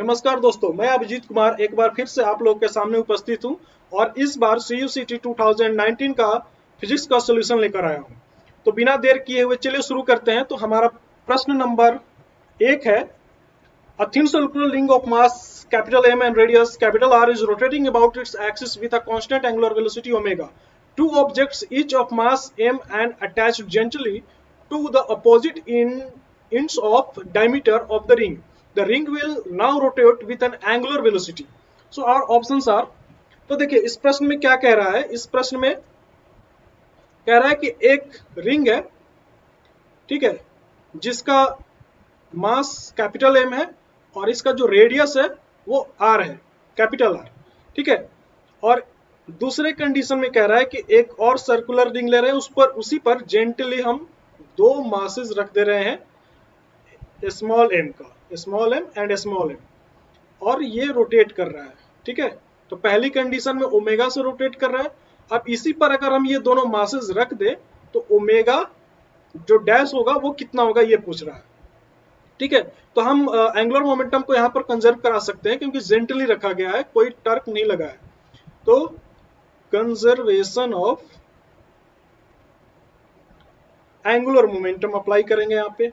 नमस्कार दोस्तों, मैं अभिजीत कुमार एक बार फिर से आप लोगों के सामने उपस्थित हूं और इस बार CUCT 2019 का फिजिक्स का सॉल्यूशन लेकर आया हूं। तो बिना देर किए हुए चलिए शुरू करते हैं। तो हमारा प्रश्न नंबर 1 है, A thin circular ring of mass capital M and radius capital R is rotating about its axis with a constant angular velocity omega. Two objects each of mass M and attached gently to the opposite ends of diameter of the ring. The ring will now rotate with an angular velocity. So our options are, तो देखिए इस प्रश्न में क्या कह रहा है। इस प्रश्न में कह रहा है कि एक रिंग है, ठीक है, जिसका मास कैपिटल एम है और इसका जो रेडियस है वो आर है, कैपिटल आर, ठीक है। और दूसरे कंडीशन में कह रहा है कि एक और सर्कुलर रिंग ले रहे हैं, उसी पर जेंटली हम दो मासेस रख दे रहे हैं, स्मॉल एम का, small M and small M, और ये रोटेट कर रहा है, ठीक है। तो पहली कंडीशन में ओमेगा से रोटेट कर रहा है। अब इसी पर अगर हम ये दोनों मासेस रख दे तो ओमेगा जो डैश होगा वो कितना होगा ये पूछ रहा है, ठीक है। तो हम एंगुलर मोमेंटम को यहाँ पर कंजर्व करा सकते हैं क्योंकि जेंटली रखा गया है, कोई टर्क नहीं लगा है। तो conservation of angular momentum apply करेंगे यहाँ पे,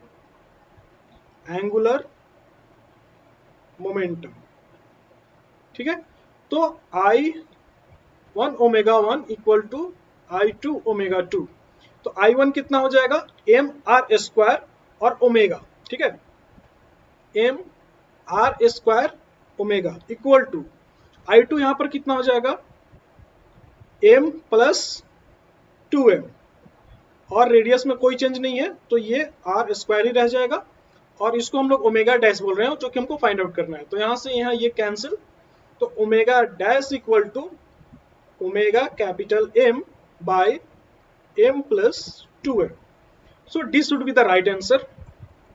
एंगुलर मोमेंटम, ठीक है। तो I1 omega 1 equal to I2 omega 2। तो I1 कितना हो जाएगा, एम आर स्क्वायर और ओमेगा, ठीक है, M R square omega equal to I2 यहां पर कितना हो जाएगा, एम प्लस 2m, और रेडियस में कोई चेंज नहीं है तो ये आर स्क्वायर ही रह जाएगा, और इसको हम लोग ओमेगा डैश बोल रहे हैं जो कि हमको फाइंड आउट करना है। तो यहां से यहां ये कैंसिल, तो omega dash equal to omega capital M by M plus 2m। So D should be the right answer.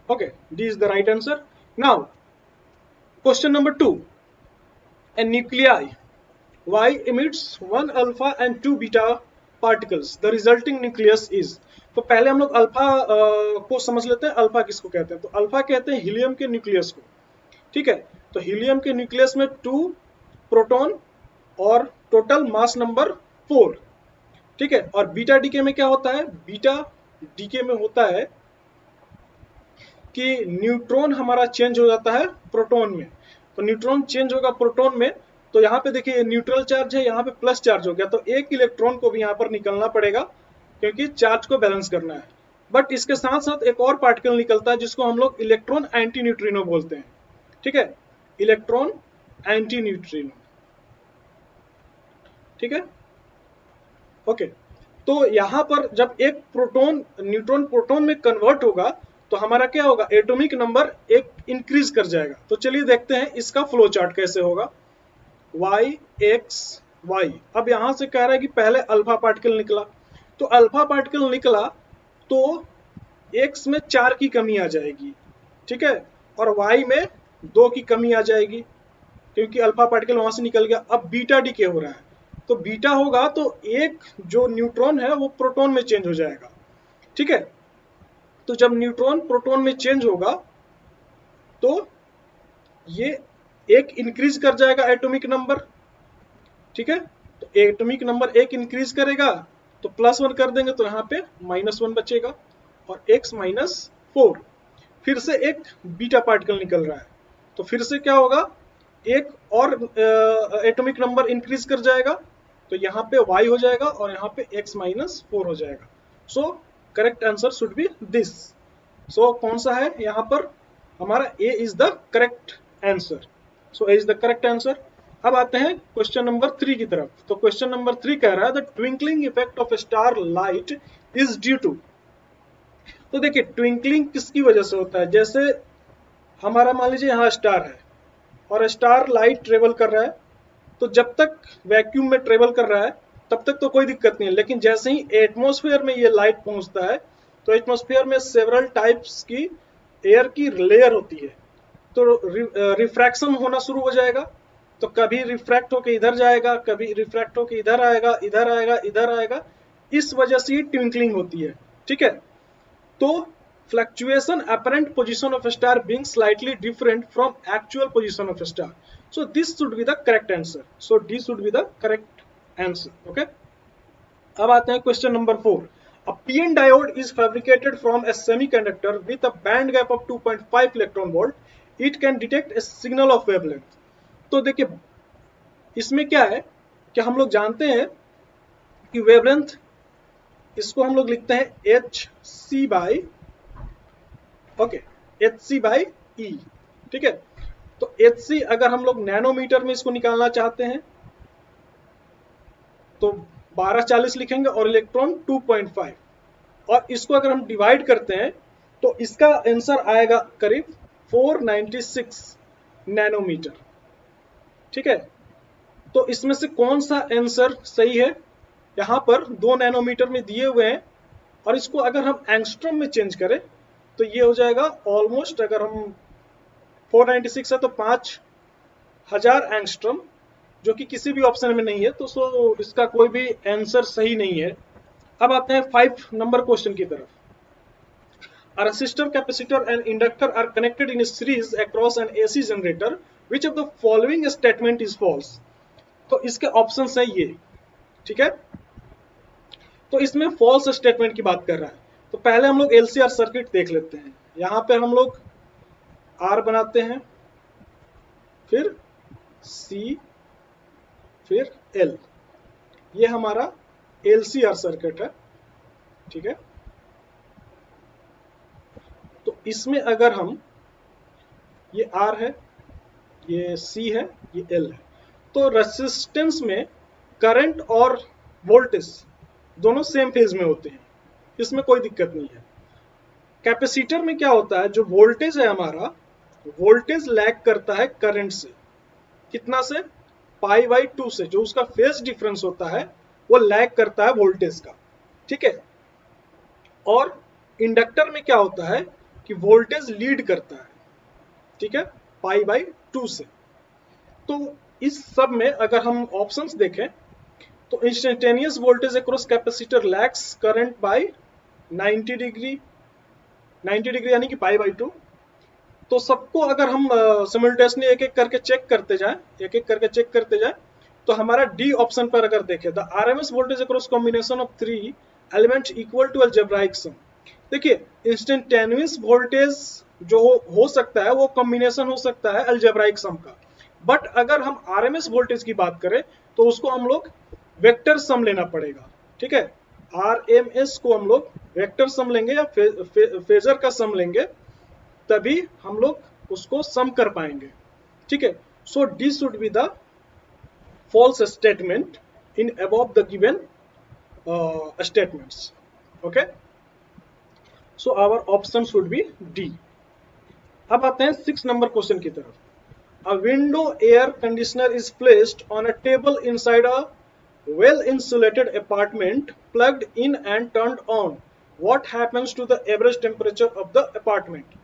Okay, D is the right answer. Now, question number 2. A nuclei Y emits 1 alpha and 2 beta particles. The resulting nucleus is. तो पहले हम लोग alpha को समझ लेते हैं। Alpha किसको कहते हैं? तो अल्फा कहते हैं हीलियम के न्यूक्लियस को, ठीक है। तो हीलियम के न्यूक्लियस में 2 प्रोटॉन और टोटल मास नंबर 4, ठीक है। और बीटा डीके में क्या होता है, बीटा डीके में होता है कि न्यूट्रॉन हमारा चेंज हो जाता है प्रोटॉन में। तो न्यूट्रॉन चेंज होगा प्रोटॉन में, तो यहाँ पे देखिए न्यूट्रल चार्ज है, यहाँ पे प्लस चार्ज हो गया, तो एक इलेक्ट्रॉन को भी यहाँ पर निकलना पड़ेगा क्योंकि चार्ज को बैलेंस करना है। बट इसके साथ साथ एक और पार्टिकल निकलता है जिसको हम लोग इलेक्ट्रॉन एंटी न्यूट्रिनो बोलते हैं, ठीक है, इलेक्ट्रॉन एंटी न्यूट्रिनो, ठीक है, ओके। तो यहाँ पर जब एक प्रोटॉन न्यूट्रॉन प्रोटॉन में कन्वर्ट होगा तो हमारा क्या होगा, एटॉमिक नंबर एक इंक्रीज कर जाएगा। तो चलिए देखते हैं इसका फ्लो चार्ट कैसे होगा, y x y। अब यहां से कह रहा है कि पहले अल्फा पार्टिकल निकला, तो अल्फा पार्टिकल निकला तो x में 4 की कमी आ जाएगी, ठीक है, और y में 2 की कमी आ जाएगी क्योंकि अल्फा पार्टिकल वहां से निकल गया। अब बीटा डीके हो रहा है, तो बीटा होगा तो एक जो न्यूट्रॉन है वो प्रोटॉन में चेंज हो जाएगा, ठीक है। तो जब न्यूट्रॉन प्रोटॉन में चेंज होगा तो ये एक इंक्रीज कर जाएगा एटॉमिक नंबर, ठीक है। तो एटॉमिक नंबर एक इंक्रीज करेगा तो +1 कर देंगे तो यहाँ पे -1 बचेगा और x -4। फिर से एक बीटा पार्टिकल निकल रहा है, तो फिर से क्या होगा, एक और एटॉमिक नंबर इंक्रीज कर जाएगा, तो यहाँ पे y हो जाएगा और यहाँ पे x -4 हो जाएगा। So correct answer should be this. So कौन सा है यहाँ पर, हमारा A is the correct answer. So A is the correct answer. अब आते हैं क्वेश्चन नंबर 3 की तरफ। तो क्वेश्चन नंबर 3 कह रहा है the twinkling effect of star light is due to. तो देखिए ट्विंकलिंग किसकी वजह से होता है, जैसे हमारा मान लीजिए यहाँ स्टार है और स्टार लाइट ट्रेवल कर रहा है, तो जब तक वैक्यूम में ट्रेवल कर रहा है तब तक तो कोई दिक्कत नहीं है, लेकिन जैसे ही एटमॉस्फेयर में ये लाइट पहुंचता है तो एटमॉस्फेयर में सेवरल टाइप्स की एयर की लेयर होती है, तो रिफ्रैक्शन होना शुरू हो जाएगा। तो कभी रिफ्रैक्ट होके इधर जाएगा, कभी रिफ्रैक्ट होके इधर आएगा, इधर आएगा, इधर आएगा, इस वजह से ट्विंकलिंग होती है, ठीक है। तो fluctuation apparent position of a star being slightly different from actual position of a star. So this should be the correct answer. So D should be the correct answer. Okay. अब आते हैं question number 4. A PN diode is fabricated from a semiconductor with a band gap of 2.5 electron volt. It can detect a signal of wavelength. तो देखिए इसमें क्या है कि हम लोग जानते हैं कि वेवलेंथ, इसको हम लोग लिखते हैं एच सी बाई ई. ठीक है, तो एच सी अगर हम लोग नैनोमीटर में इसको निकालना चाहते हैं तो 1240 लिखेंगे और इलेक्ट्रॉन 2.5, और इसको अगर हम डिवाइड करते हैं तो इसका आंसर आएगा करीब 496 नैनोमीटर. ठीक है, तो इसमें से कौन सा आंसर सही है? यहां पर 2 नैनोमीटर में दिए हुए हैं और इसको अगर हम एंगस्ट्रॉम में चेंज करें तो ये हो जाएगा ऑलमोस्ट, अगर हम 496 है तो 5000 एंगस्ट्रॉम, जो कि किसी भी ऑप्शन में नहीं है, तो सो इसका कोई भी आंसर सही नहीं है. अब आते हैं 5 नंबर क्वेश्चन की तरफ. A resistor, capacitor and inductor are connected in a series across an AC generator. Which of the following statement is false? तो इसके ऑप्शंस है ये. ठीक है, तो इसमें फॉल्स स्टेटमेंट की बात कर रहा है. तो पहले हम लोग LCR सर्किट देख लेते हैं. यहां पे हम लोग R बनाते हैं, फिर C, फिर L. ये हमारा LCR सर्किट है. ठीक है, तो इसमें अगर हम, ये R है, ये C है, ये L है, तो रेसिस्टेंस में करंट और वोल्टेज दोनों सेम फेज में होते हैं, इसमें कोई दिक्कत नहीं है. कैपेसिटर में क्या होता है, जो वोल्टेज है हमारा, वोल्टेज लैग करता है करंट से. कितना से? π/2 से. जो उसका फेज डिफरेंस होता है वो लैग करता है वोल्टेज का. ठीक है, और इंडक्टर में क्या होता है कि वोल्टेज लीड करता है. ठीक है, π/2 से. तो इस सब में अगर हम ऑप्शंस देखें तो instantaneous voltage across capacitor lags current by 90 degree यानी कि π/2. तो सबको अगर हम सिमुलटेनियसली एक एक करके चेक करते जाए तो हमारा डी ऑप्शन पर अगर देखें, the RMS voltage across combination of 3 elements equal to algebraic sum. देखिए इंस्टेंटेनियस वोल्टेज जो हो सकता है वो कॉम्बिनेशन हो सकता है अलजेब्राइक सम का, बट अगर हम आरएमएस वोल्टेज की बात करें तो उसको हम लोग वेक्टर सम लेना पड़ेगा. ठीक है, आरएमएस को हम लोग वेक्टर सम लेंगे या फेजर का सम लेंगे, तभी हम लोग उसको सम कर पाएंगे. ठीक है, so D should be the false statement in above the given statements. Okay, so our option should be D. अब आते हैं 6 नंबर क्वेश्चन की तरफ. A window air conditioner is placed on a table inside a well-insulated apartment, plugged in and turned on. What happens to the average temperature of the apartment?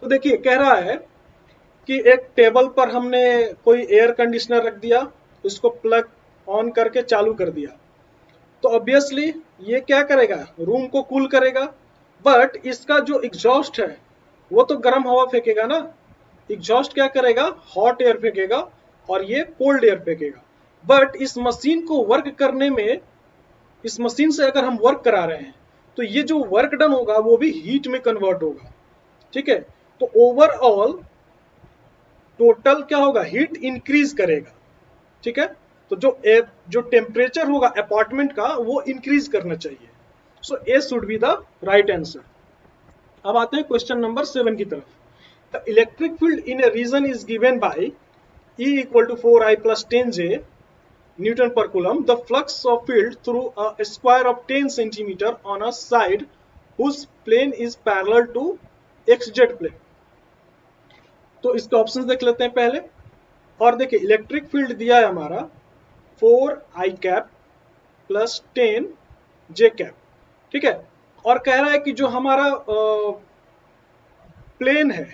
तो देखिए कह रहा है कि एक टेबल पर हमने कोई एयर कंडीशनर रख दिया, इसको प्लग ऑन करके चालू कर दिया, तो ऑब्वियसली ये क्या करेगा, रूम को कूल करेगा, बट इसका जो एग्जॉस्ट है वो तो गर्म हवा फेंकेगा ना. एग्जॉस्ट क्या करेगा, हॉट एयर फेंकेगा और ये कोल्ड एयर फेंकेगा. बट इस मशीन को वर्क करने में, इस मशीन से अगर हम वर्क करा रहे हैं तो ये जो वर्क डन होगा वो भी हीट में कन्वर्ट होगा. ठीक है, तो ओवरऑल टोटल क्या होगा, हीट इंक्रीज करेगा. ठीक है, तो जो टेम्परेचर होगा अपार्टमेंट का वो इंक्रीज करना चाहिए. So A should be the right answer. अब आते हैं क्वेश्चन नंबर 7 की तरफ. The electric field in a region is given by E equal to 4I plus 10J Newton per Coulomb. The flux of field through a square of 10 centimeter on a side whose plane is parallel to XZ plane. तो इसके options देख लेते हैं पहले. और देखिए electric field दिया है हमारा 4I cap plus 10J cap. ठीक है, और कह रहा है कि जो हमारा प्लेन है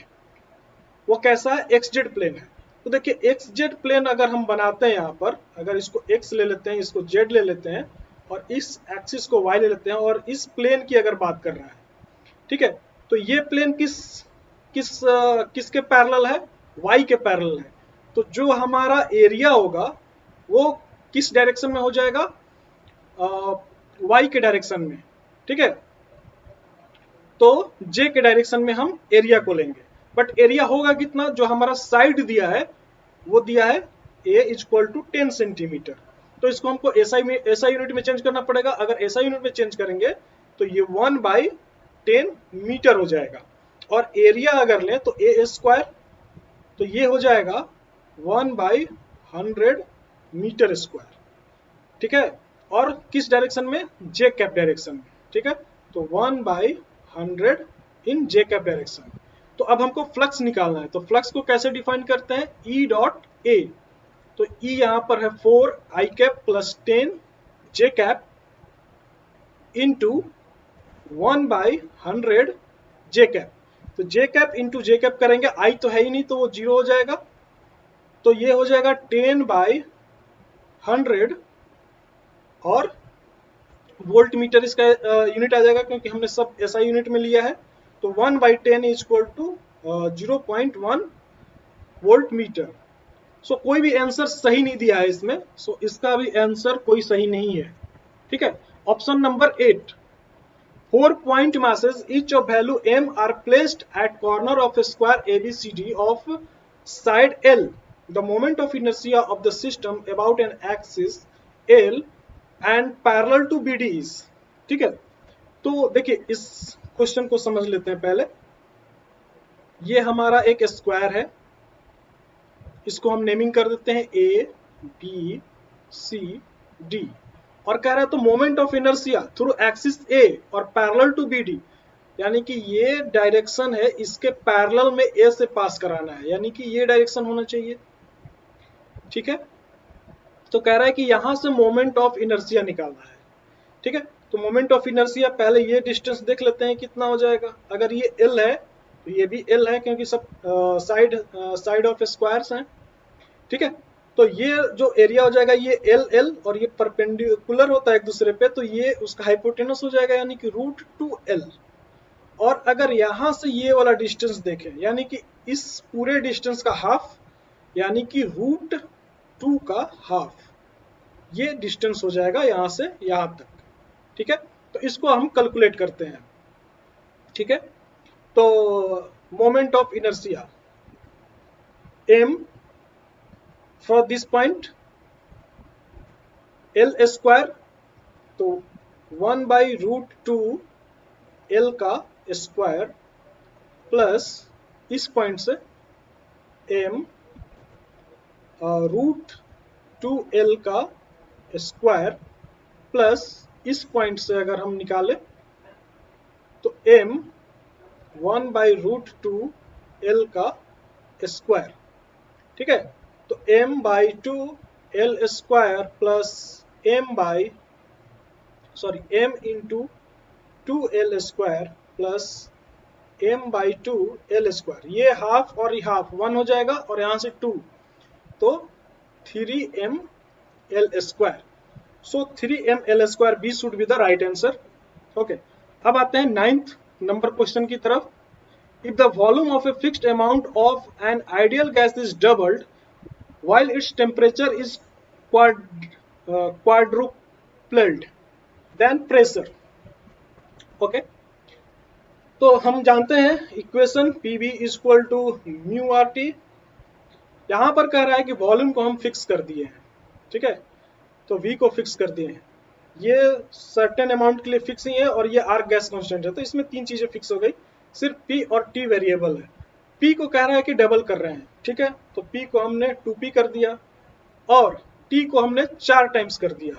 वो कैसा है, XZ प्लेन है. तो देखिए XZ प्लेन अगर हम बनाते हैं, यहाँ पर अगर इसको X ले लेते हैं, इसको Z ले लेते हैं और इस एक्सिस को Y ले लेते हैं और इस प्लेन की अगर बात कर रहा है, ठीक है, तो तो ये प्लेन किसके पैरेलल है, y के पैरेलल है। तो जो हमारा एरिया होगा वो किस डायरेक्शन में हो जाएगा, y के डायरेक्शन में, ठीक है। तो j के डायरेक्शन में हम एरिया को लेंगे, बट एरिया होगा कितना, जो हमारा साइड दिया है वो दिया है a इक्वल टू 10 सेंटीमीटर। तो इसको हमको SI यूनिट में चेंज करना पड़ेगा। अगर SI यूनिट में चेंज करेंगे तो ये 1/10 मीटर हो जाएगा। और एरिया अगर लें तो a स्क्वायर, तो ये हो जाएगा 1/100 मीटर स्क्वायर, ठीक है। और किस डायरेक्शन में, j कैप डायरेक्शन में, ठीक है। तो 1/100 इन j कैप डायरेक्शन। तो अब हमको फ्लक्स निकालना है। तो फ्लक्स को कैसे डिफाइन करते हैं, E डॉट A। तो E यहां पर है 4 I cap plus 10 j cap into 1/100 j cap. तो j cap into j cap करेंगे, I तो है ही नहीं तो वो 0 हो जाएगा। तो ये हो जाएगा 10/100 और वोल्ट मीटर इसका यूनिट आ जाएगा, क्योंकि हमने सब SI यूनिट में लिया है। तो 1/10 is equal to 0.1 volt metre. So कोई भी आंसर सही नहीं दिया है इसमें, सो इसका भी आंसर कोई सही नहीं है, ठीक है। Option number 8, 4 point masses each of value m are placed at corner of a square ABCD of side L. The moment of inertia of the system about an axis L and parallel to BD is, ठीक है। तो देखिए इस question को समझ लेते हैं पहले। ये हमारा एक स्क्वायर है, इसको हम नेमिंग कर देते हैं A B C D, और कह रहा है तो moment of inertia through axis A और पैरेलल टू BD, यानी कि ये डायरेक्शन है, इसके पैरेलल में A से पास कराना है, यानी कि ये डायरेक्शन होना चाहिए, ठीक है। तो कह रहा है कि यहां से मोमेंट ऑफ इनर्शिया निकालना है, ठीक है। तो मोमेंट ऑफ इनर्शिया पहले ये डिस्टेंस देख लेते हैं कितना हो जाएगा। अगर ये L है तो ये भी L है, क्योंकि सब साइड ऑफ स्क्वायर्स हैं, ठीक है। तो ये जो एरिया हो जाएगा ये L और ये परपेंडिकुलर होता है एक दूसरे पे, तो ये उसका हाइपोटेनस हो जाएगा, यानी कि √2L। और अगर यहां से ये वाला डिस्टेंस देखें, यानी कि इस पूरे डिस्टेंस का हाफ, यानी कि √2 का हाफ, ये डिस्टेंस हो जाएगा यहां से यहां तक, ठीक है। तो इसको हम कैलकुलेट करते हैं, ठीक है। तो moment of inertia m for this point L square, तो 1/√2 L का स्क्वायर प्लस इस पॉइंट से m √2L का स्क्वायर प्लस इस पॉइंट से अगर हम निकालें तो m 1/√2L का स्क्वायर, ठीक है। तो m/2L square plus m into 2L square plus m/2L square, ये हाफ और ये हाफ 1 हो जाएगा और यहाँ से 2, तो 3mL square. So 3mL square be should be the right answer, okay. अब आते हैं 9th नंबर क्वेश्चन की तरफ। If the volume of a fixed amount of an ideal gas is doubled while its temperature is quadrupled, then pressure, okay। तो हम जानते हैं equation PV equal to mu R T. यहां पर कह रहा है कि वॉल्यूम को हम फिक्स कर दिए हैं, ठीक है। तो V को फिक्स कर दिए हैं, ये सर्टेन अमाउंट के लिए फिक्स ही है और ये आर्क गैस कांस्टेंट है। तो इसमें 3 चीजें फिक्स हो गई, सिर्फ P और T वेरिएबल है। P को कह रहा है कि डबल कर रहे हैं, ठीक है। तो P को हमने 2P कर दिया और T को हमने 4 टाइम्स कर दिया,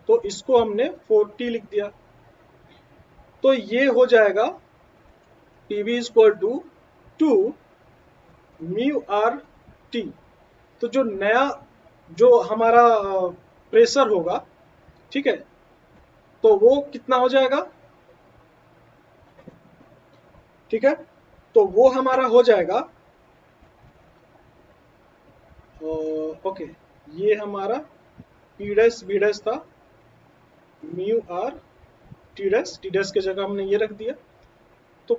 तो इसको हमने 4T लिख दिया। तो ये हो जाएगा PV equal to 2 mu R T. तो जो नया जो हमारा प्रेशर होगा, ठीक है, तो वो कितना हो जाएगा, ठीक है। तो वो हमारा हो जाएगा ओके, ये हमारा P' B' था म्यू आर टी डैश की जगह हमने ये रख दिया। तो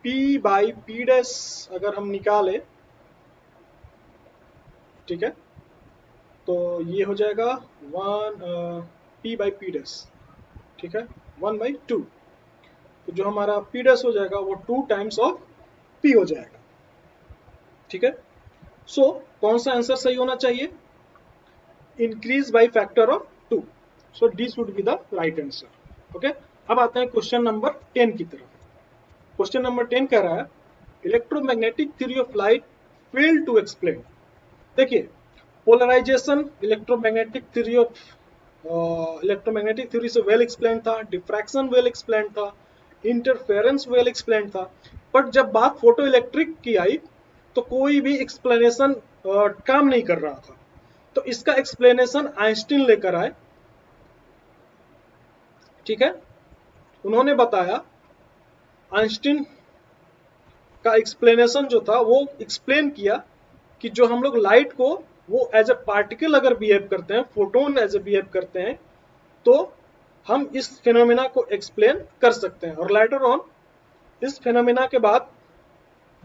पी बाई पी डैश अगर हम निकाले, ठीक है, तो ये हो जाएगा पी बाई पी डैश, ठीक है, 1/2। तो जो हमारा पी डैश हो जाएगा वो 2 टाइम्स ऑफ पी हो जाएगा, ठीक है। सो कौन सा आंसर सही होना चाहिए? Increase by factor of 2। So D should be the right answer. Okay, अब आते हैं क्वेश्चन नंबर 10 की तरफ। क्वेश्चन नंबर 10 कह रहा है electromagnetic theory of light fail to explain. देखिए, पोलराइजेशन इलेक्ट्रोमैग्नेटिक थ्योरी से वेल एक्सप्लेन था, डिफ्रैक्शन वेल एक्सप्लेन था, इंटरफेरेंस वेल एक्सप्लेन था, बट जब बात फोटो इलेक्ट्रिक की आई तो कोई भी एक्सप्लेनेशन काम नहीं कर रहा था। तो इसका एक्सप्लेनेशन आइंस्टीन लेकर आए, ठीक है। उन्होंने बताया, आइंस्टीन का एक्सप्लेनेशन जो था वो एक्सप्लेन किया कि जो हम लोग लाइट को वो एज ए पार्टिकल अगर बिहेव करते हैं, फोटोन एज ए बिहेव करते हैं, तो हम इस फिनोमेना को एक्सप्लेन कर सकते हैं। और लेटर ऑन इस फिनोमेना के बाद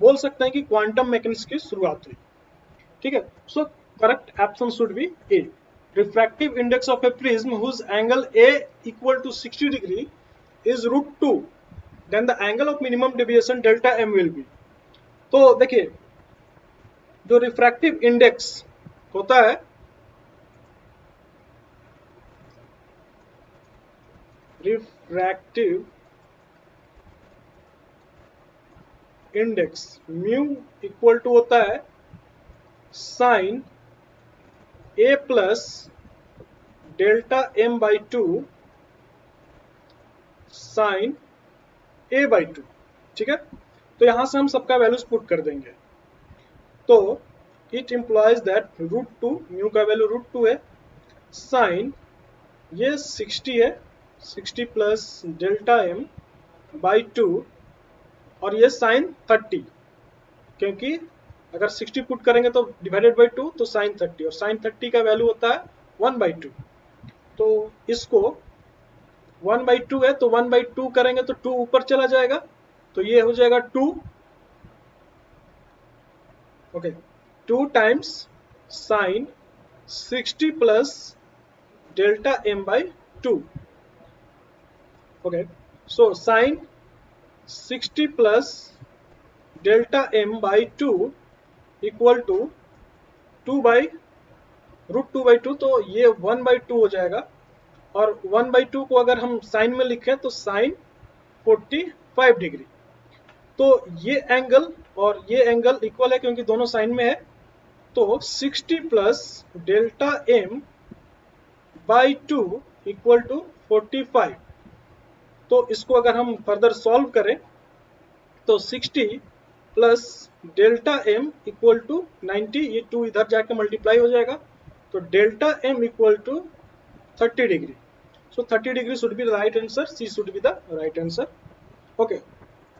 बोल सकते हैं कि क्वांटम मैकेनिक्स की शुरुआत हुई, ठीक है। So correct option should be A. Refractive index of a prism whose angle A equal to 60 degree is √2, then the angle of minimum deviation delta M will be. तो देखिए, जो रिफ्रैक्टिव इंडेक्स होता है, refractive index mu equal to होता है sine A plus delta M by 2 sine A by 2, ठीक है। तो यहां से हम सबका वैल्यूज पुट कर देंगे। तो इट इम्प्लॉइज दैट √2, म्यू का वैल्यू √2 है, साइन ये 60 है, 60 प्लस डेल्टा एम बाई 2, और ये साइन 30, क्योंकि अगर 60 पुट करेंगे तो डिवाइडेड बाई 2 तो साइन 30, और साइन 30 का वैल्यू होता है 1/2। तो इसको 1/2 है तो 1/2 करेंगे तो 2 ऊपर चला जाएगा, तो ये हो जाएगा 2, okay, 2 times sine 60 plus delta M by 2, okay. So sine 60 plus delta M by 2 equal to 2/√2/2, तो ये 1/2 हो जाएगा। और 1/2 को अगर हम साइन में लिखें तो साइन 45 डिग्री। तो ये एंगल और ये एंगल इक्वल है क्योंकि दोनों साइन में है। तो 60 plus delta M by 2 equal to 45। तो इसको अगर हम फर्दर सॉल्व करें तो 60 plus delta M equal to 90, ये 2 इधर जाके मल्टीप्लाई हो जाएगा, तो delta M equal to 30 degree. So 30 degree should be the right answer. C should be the right answer. Okay.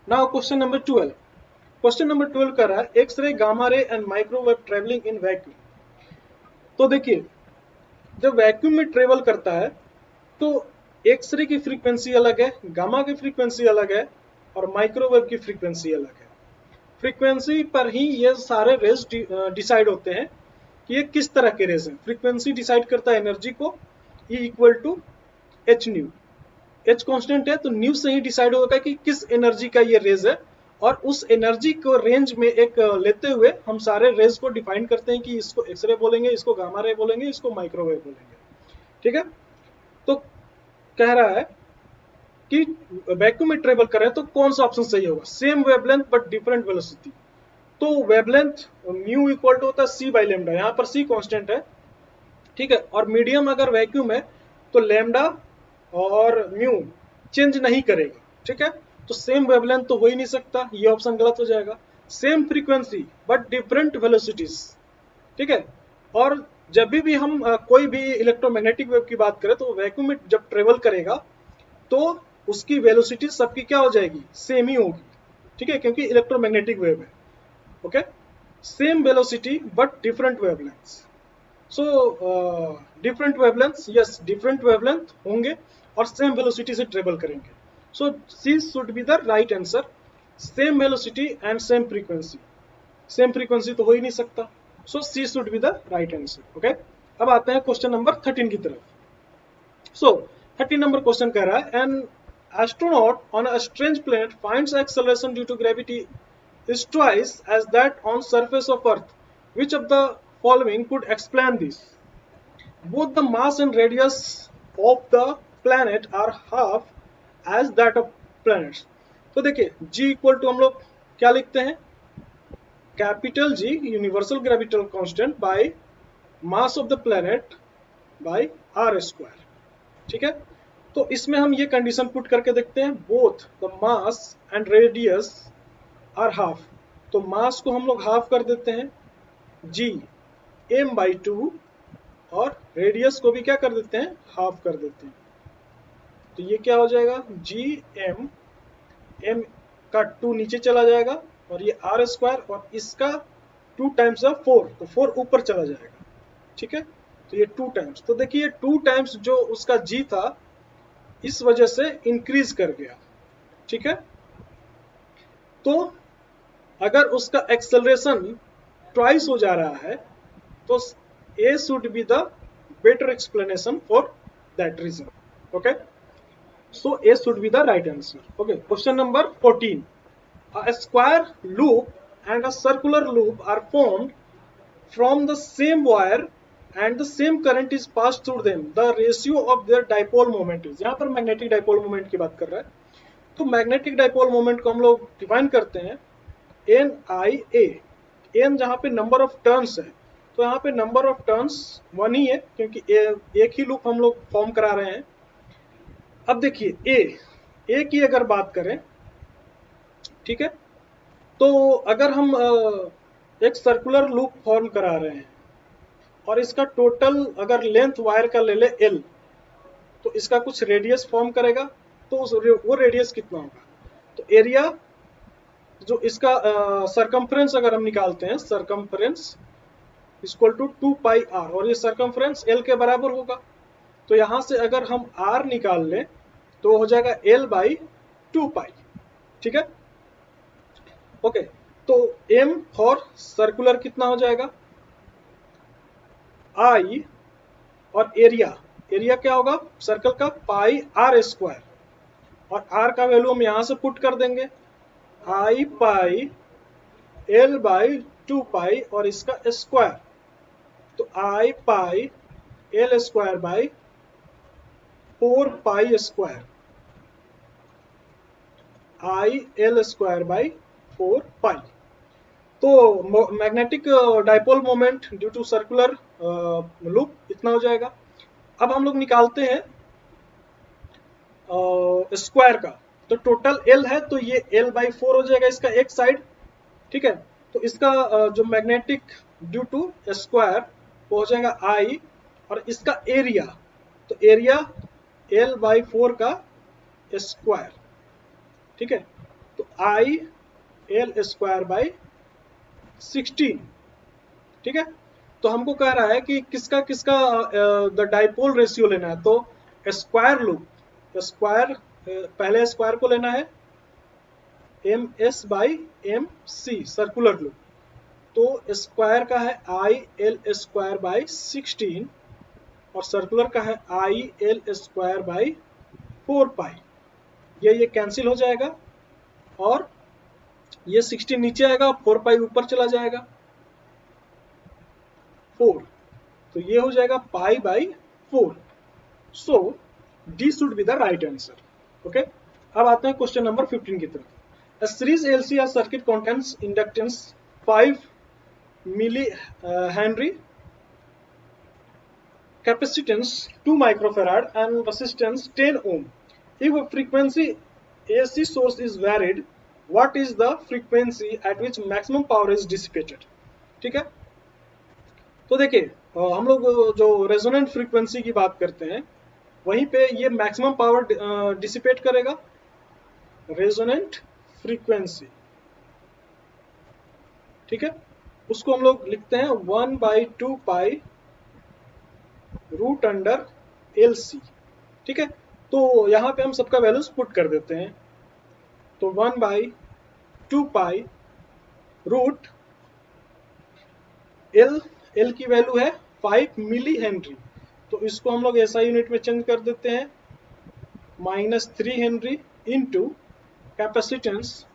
Now question number 12. Question number 12 कर रहा है X-ray, gamma ray and microwave traveling in vacuum. तो देखिए, जब vacuum में travel करता है तो एक्सरे की फ्रीक्वेंसी अलग है, गामा की फ्रीक्वेंसी अलग है, और माइक्रोवेव की फ्रीक्वेंसी अलग है। फ्रीक्वेंसी पर ही ये सारे रेज डिसाइड होते हैं कि ये किस तरह के रेज हैं। फ्रीक्वेंसी डिसाइड करता है एनर्जी को, E equal to H nu, H constant है तो न्यू से ही डिसाइड होगा कि किस एनर्जी का ये रेज है, और उस एनर्जी को रेंज में एक लेते हुए हम सारे रेज को डिफाइन करते हैं कि इसको एक्सरे बोलेंगे, इसको गामा रे बोलेंगे, इसको माइक्रोवेव बोलेंगे, ठीक है। तो कह रहा है कि वैक्यूम में ट्रेवल कर रहे हैं तो कौन सा ऑप्शन सही होगा? Same wavelength but different velocity. तो वेवलेंथ म्यू इक्वल टू होता है सी बाई लेमडा, यहाँ पर सी कांस्टेंट है, ठीक है। और मीडियम अगर वैक्यूम है तो लेमडा और म्यू चेंज नहीं करेगा, ठीक है। तो सेम वेवलेंथ तो हो ही नहीं सकता, ये ऑप्शन गलत हो जाएगा। Same frequency but different velocities, ठीक है। और जब भी हम कोई भी इलेक्ट्रोमैग्नेटिक वेव की बात करें तो वैक्यूम में जब ट्रेवल करेगा तो उसकी वेलोसिटी सबकी क्या हो जाएगी? सेम ही होगी, ठीक है, क्योंकि इलेक्ट्रोमैग्नेटिक वेव है, okay. Same velocity but different wavelengths. So different wavelengths, yes different wavelength होंगे, और सेम वेलोसिटी से ट्रेवल करेंगे। So C should be the right answer. Same velocity and same frequency, same frequency तो हो ही नहीं सकता। So C should be the right answer. Okay, अब आते हैं क्वेश्चन नंबर 13 की तरफ। सो 13 नंबर क्वेश्चन कह रहा है an astronaut on a strange planet finds acceleration due to gravity is twice as that on surface of earth. Which of the following could explain this? Both the mass and radius of the planet are half as that of planets. तो देखिए g equal to हम लोग क्या लिखते हैं, capital G universal gravitational constant by mass of the planet by r square. ठीक है, तो इसमें हम ये कंडीशन पुट करके देखते हैं, both the mass and radius are half. तो मास को हम लोग हाफ कर देते हैं g m/2 और रेडियस को भी क्या कर देते हैं, हाफ कर देते हैं। तो ये क्या हो जाएगा, g m का 2 नीचे चला जाएगा और ये r स्क्वायर और इसका 2 टाइम्स 4, तो 4 ऊपर चला जाएगा। ठीक है, तो ये 2 टाइम्स, तो देखिए 2 टाइम्स जो उसका g था इस वजह से इंक्रीज कर गया। ठीक है, तो अगर उसका एक्सेलरेशन ट्वाइस हो जा रहा है तो A should be the better explanation for that reason. Okay, so A should be the right answer. Okay, question number 14, a square loop and a circular loop are formed from the same wire and the same current is passed through them. The ratio of their dipole moment is, यहाँ पर magnetic dipole moment की बात कर रहा है। तो magnetic dipole moment को हम लोग डिफाइन करते हैं NIA। एन जहाँ पे नंबर ऑफ टर्न्स है, तो यहाँ पे नंबर ऑफ टर्न्स 1 ही है क्योंकि एक ही लूप हम लोग फॉर्म करा रहे हैं। अब देखिए ए की अगर बात करें, ठीक है, तो अगर हम एक सर्कुलर लूप फॉर्म करा रहे हैं और इसका टोटल अगर लेंथ वायर का ले ले L, तो इसका कुछ रेडियस फॉर्म करेगा, तो वो रेडियस कितना होगा, तो एरिया जो इसका सरकमफ्रेंस अगर हम निकालते हैं, circumference equal to 2 pi R और ये सरकमफ्रेंस L के बराबर होगा। तो यहां से अगर हम R निकाल लें तो हो जाएगा L बाई 2 पाई। ठीक है, ओके, तो M फॉर सर्कुलर कितना हो जाएगा, I और एरिया क्या होगा सर्कल का, पाई R स्क्वायर, और R का वैल्यू हम यहां से पुट कर देंगे, I pi L by 2 pi और इसका स्क्वायर, तो I pi L square by 4 pi square, I L square by 4 pi. तो magnetic dipole moment due to circular loop इतना हो जाएगा। अब हम लोग निकालते हैं स्क्वायर का, तो टोटल L है तो ये L बाई 4 हो जाएगा इसका एक साइड। ठीक है, तो इसका जो मैग्नेटिक ड्यू टू स्क्वायर वो हो जाएगा I और इसका एरिया, तो एरिया L बाई 4 का स्क्वायर। ठीक है, तो I L स्क्वायर बाई 16। ठीक है, तो हमको कह रहा है कि किसका किसका द डाइपोल रेशियो लेना है, तो स्क्वायर लूप, स्क्वायर पहले स्क्वायर को लेना है MS by MC circular loop, तो स्क्वायर का है I L स्क्वायर बाई 16 और सर्कुलर का है I L स्क्वायर बाई 4 पाई। ये कैंसिल हो जाएगा और ये 16 नीचे आएगा, 4 पाई ऊपर चला जाएगा 4, तो ये हो जाएगा pi by 4। So D should be the right answer. Okay, अब आते हैं क्वेश्चन नंबर 15 की तरफ। A series LCR circuit contains inductance 5 milli Henry, capacitance 2 microfarad and resistance 10 ohm. If a frequency AC source is varied, what is the frequency at which maximum power is dissipated? ठीक है, तो देखिए हम लोग जो resonant frequency की बात करते हैं वहीं पे ये मैक्सिमम पावर डिसिपेट करेगा, रेजोनेंट फ्रीक्वेंसी। ठीक है, उसको हम लोग लिखते हैं 1/2 पाई रूट अंडर LC। ठीक है, तो यहाँ पे हम सबका वैल्यूज पुट कर देते हैं। तो 1/2 पाई रूट एल की वैल्यू है 5 मिली हेनरी, तो इसको हम लोग एसआई यूनिट में चेंज कर देते हैं, -3 हेनरी इंटू कैपेसिटेंस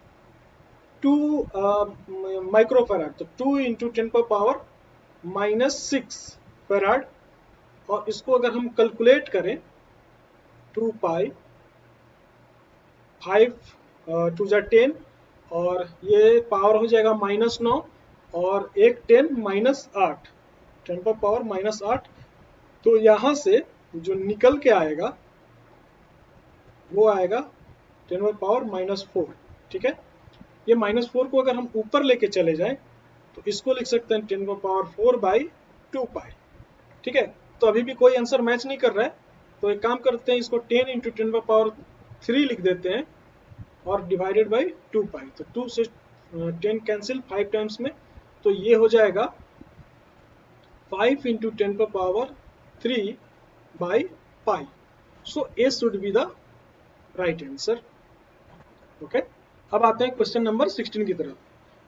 2 माइक्रोफैराड, तो 2 इंटू 10⁻⁻6 फैराड। और इसको अगर हम कैलकुलेट करें 2 पाई 5 2 जा 10 और ये पावर हो जाएगा -9 और एक 10 -8 10⁻⁻8। तो यहाँ से जो निकल के आएगा वो आएगा 10⁻⁻4। ठीक है, ये -4 को अगर हम ऊपर लेके चले जाएं तो इसको लिख सकते हैं 10⁻4/2 पाई। ठीक है, तो अभी भी कोई आंसर मैच नहीं कर रहा है, तो एक काम करते हैं, इसको 10 इंटू 10⁻3 लिख देते हैं और डिवाइडेड बाई 2 पाई। तो 2 से 10 कैंसिल 5 टाइम्स में, तो ये हो जाएगा 5 into 10⁻3 by pi. So A should be the right answer. Okay, अब आते हैं क्वेश्चन नंबर 16 की तरफ।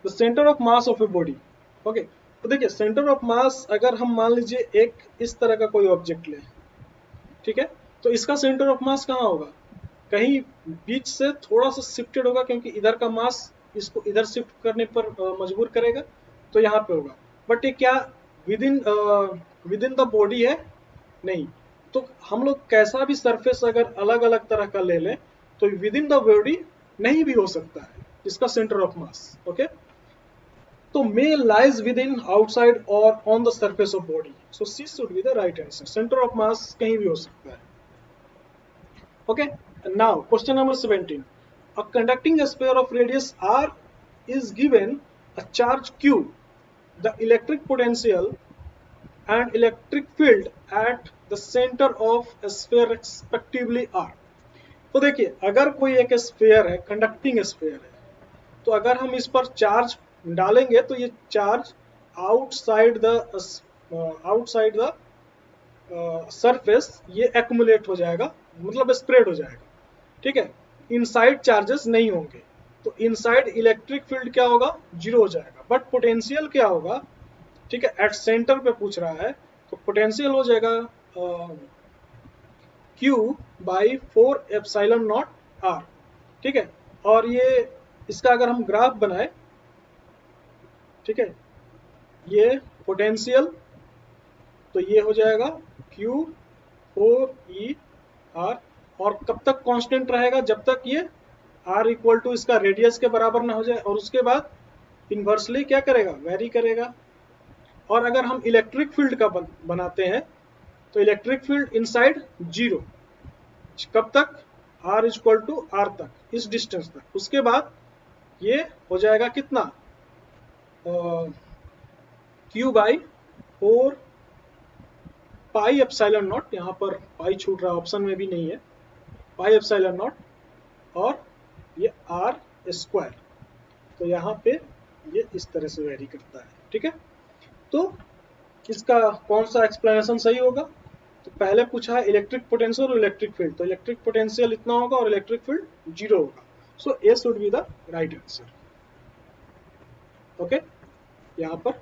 The centre of mass of a body. Okay, तो देखिए सेंटर ऑफ मास अगर हम मान लीजिए एक इस तरह का कोई ऑब्जेक्ट लें, ठीक है, तो इसका सेंटर ऑफ मास कहाँ होगा? कहीं बीच से थोड़ा सा शिफ्टेड होगा, क्योंकि इधर का मास इसको इधर शिफ्ट करने पर मजबूर करेगा, तो यहाँ पे होगा। बट ये क्या विद इन द बॉडी है? नहीं। तो हम लोग कैसा भी सरफेस अगर अलग अलग तरह का ले लें तो विद इन द बॉडी नहीं भी हो सकता है इसका सेंटर ऑफ मास। ओके, तो may lies within, outside और on the surface of body. So C should be the right answer. Centre of mass कहीं भी हो सकता है। Okay, now question number 17। A conducting sphere of radius r is given a charge q, the electric potential and electric field at the center of a sphere respectively are। तो देखिए अगर कोई एक स्फीयर है, कंडक्टिंग स्फीयर है, तो अगर हम इस पर चार्ज डालेंगे तो ये चार्ज आउटसाइड द सरफेस ये एक्युमुलेट हो जाएगा, मतलब स्प्रेड हो जाएगा। ठीक है, इनसाइड चार्जेस नहीं होंगे, तो इनसाइड इलेक्ट्रिक फील्ड क्या होगा? 0 हो जाएगा। बट पोटेंशियल क्या होगा? ठीक है, एट सेंटर पे पूछ रहा है, तो पोटेंशियल हो जाएगा Q/4ε0r। ठीक है, और ये इसका अगर हम ग्राफ बनाए, ठीक है, ये पोटेंशियल, तो ये हो जाएगा Q4E_r, और कब तक कांस्टेंट रहेगा? जब तक ये r इक्वल टू इसका रेडियस के बराबर ना हो जाए, और उसके बाद इन्वर्सली क्या करेगा? वेरी करेगा। और अगर हम इलेक्ट्रिक फील्ड का बनाते हैं तो इलेक्ट्रिक फील्ड इनसाइड 0, कब तक? r इक्वल टू r तक, इस डिस्टेंस तक। उसके बाद ये हो जाएगा कितना? Q/4 पाई एप्सिलॉन नॉट, यहाँ पर पाई छूट रहा, ऑप्शन में भी नहीं है, पाई एप्सिलॉन नॉट, और ये r स्क्वायर। तो यहाँ पे ये इस तरह से वेरी करता है। ठीक है, तो इसका कौन सा एक्सप्लेनेशन सही होगा? तो पहले पूछा है इलेक्ट्रिक पोटेंशियल और इलेक्ट्रिक फील्ड, तो इलेक्ट्रिक पोटेंशियल इतना होगा और इलेक्ट्रिक फील्ड 0 होगा। So A should be the right answer. Okay, यहाँ पर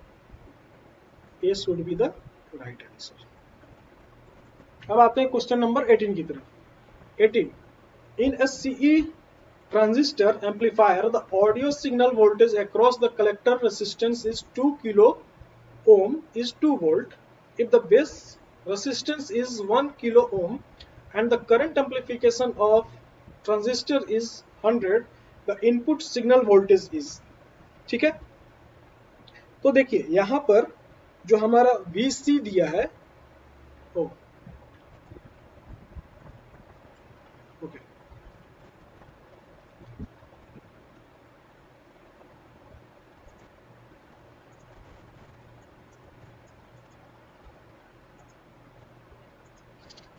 A should be the right answer. अब आते हैं क्वेश्चन नंबर 18 की तरफ। 18, इन a CE transistor amplifier the audio signal voltage across the collector resistance is 2 kilo ohm is 2 volt. If the base resistance is 1 kilo ohm and the current amplification of transistor is 100, the input signal voltage is। ठीक है, तो देखिए यहाँ पर जो हमारा VC दिया है, ओके,